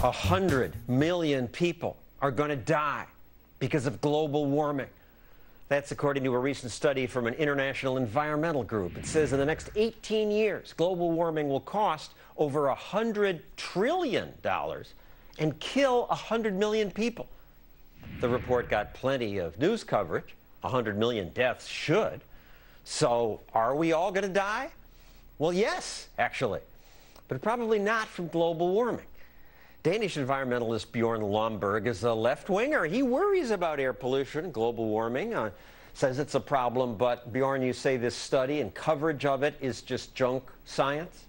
100 million people are going to die because of global warming. That's according to a recent study from an international environmental group. It says in the next 18 years, global warming will cost over $100 trillion and kill 100 million people. The report got plenty of news coverage. 100 million deaths should. So are we all going to die? Well, yes, actually, but probably not from global warming. Danish environmentalist Bjorn Lomborg is a left-winger. He worries about air pollution, global warming, says it's a problem. But Bjorn, you say this study and coverage of it is just junk science?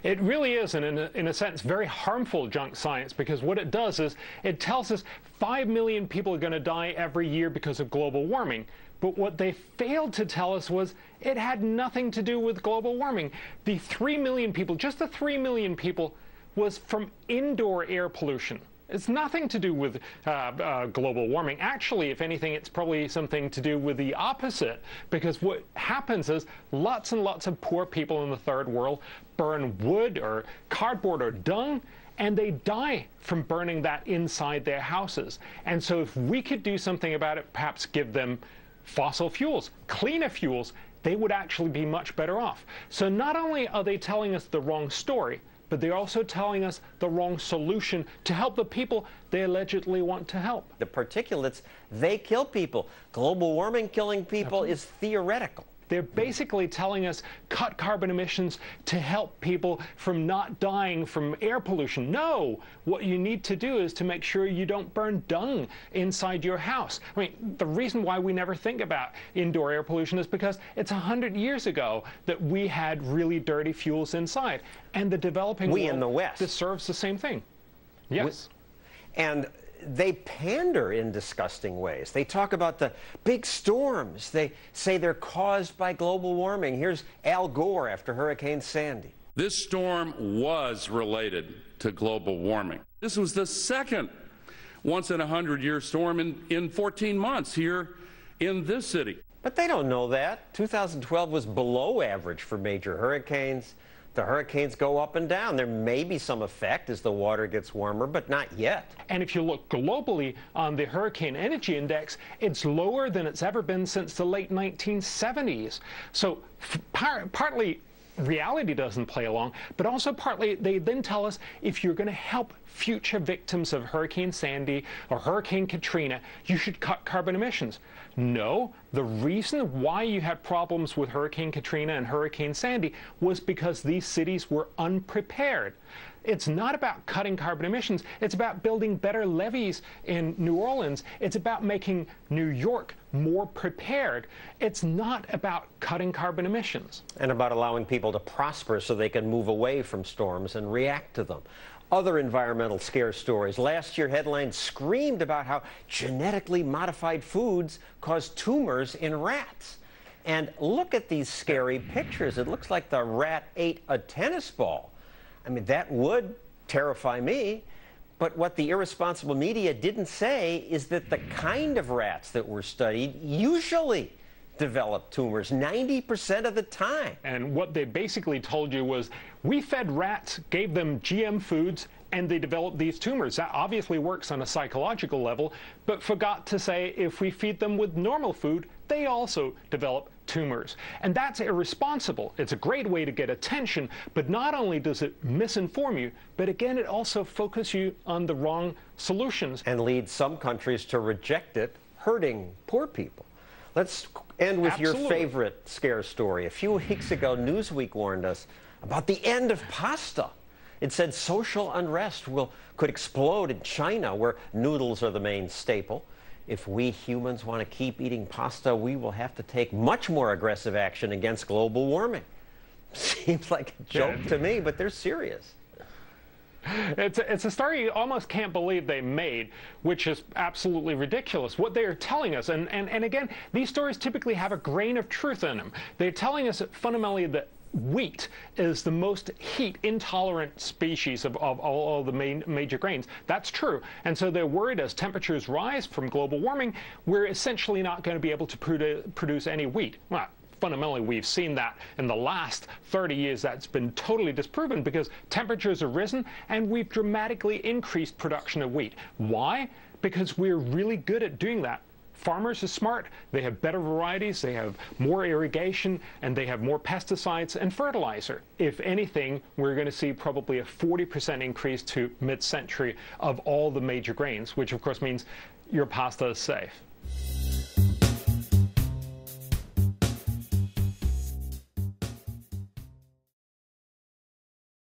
It really is, and in a sense, very harmful junk science, because what it does is it tells us 5 million people are going to die every year because of global warming. But what they failed to tell us was it had nothing to do with global warming. The 3 million people, just the 3 million people, was from indoor air pollution. It's nothing to do with global warming. Actually, if anything, it's probably something to do with the opposite, because what happens is lots and lots of poor people in the third world burn wood or cardboard or dung, and they die from burning that inside their houses. And so if we could do something about it, perhaps give them fossil fuels, cleaner fuels, they would actually be much better off. So not only are they telling us the wrong story, but they're also telling us the wrong solution to help the people they allegedly want to help. The particulates, they kill people. Global warming killing people is theoretical. They're basically telling us cut carbon emissions to help people from not dying from air pollution. No, what you need to do is to make sure you don't burn dung inside your house. I mean, the reason why we never think about indoor air pollution is because it's 100 years ago that we had really dirty fuels inside. And the developing world in the West deserves the same thing. Yes. And they pander in disgusting ways. They talk about the big storms. They say they're caused by global warming. Here's Al Gore after Hurricane Sandy. This storm was related to global warming. This was the second once-in-a-100-year storm in 14 months here in this city. But they don't know that. 2012 was below average for major hurricanes. The hurricanes go up and down. There may be some effect as the water gets warmer, but not yet. And if you look globally on the Hurricane Energy Index, it's lower than it's ever been since the late 1970s. So partly reality doesn't play along, but also partly they then tell us if you're going to help future victims of Hurricane Sandy or Hurricane Katrina, you should cut carbon emissions. No, the reason why you had problems with Hurricane Katrina and Hurricane Sandy was because these cities were unprepared. It's not about cutting carbon emissions. It's about building better levees in New Orleans. It's about making New York more prepared. It's not about cutting carbon emissions. And about allowing people to prosper so they can move away from storms and react to them. Other environmental scare stories. Last year, headlines screamed about how genetically modified foods cause tumors in rats. And look at these scary pictures. It looks like the rat ate a tennis ball. I mean, that would terrify me. But what the irresponsible media didn't say is that the kind of rats that were studied usually develop tumors 90% of the time. And what they basically told you was, we fed rats, gave them GM foods, and they developed these tumors. That obviously works on a psychological level, but forgot to say if we feed them with normal food, they also develop tumors. And that's irresponsible. It's a great way to get attention, but not only does it misinform you, but again, it also focuses you on the wrong solutions. And leads some countries to reject it, hurting poor people. Let's end with your favorite scare story. A few weeks ago, Newsweek warned us about the end of pasta. It said social unrest could explode in China, where noodles are the main staple. If we humans want to keep eating pasta, we will have to take much more aggressive action against global warming. Seems like a joke to me, but they're serious. It's a story you almost can't believe they made, which is absolutely ridiculous. What they're telling us, and again, these stories typically have a grain of truth in them. They're telling us that fundamentally that wheat is the most heat-intolerant species of all the major grains. That's true. And so they're worried as temperatures rise from global warming, we're essentially not going to be able to produce any wheat. Well, fundamentally we've seen that in the last 30 years that's been totally disproven, because temperatures have risen and we've dramatically increased production of wheat. Why? Because we're really good at doing that. Farmers are smart. They have better varieties, they have more irrigation, and they have more pesticides and fertilizer. If anything, we're going to see probably a 40% increase to mid-century of all the major grains, which of course means your pasta is safe.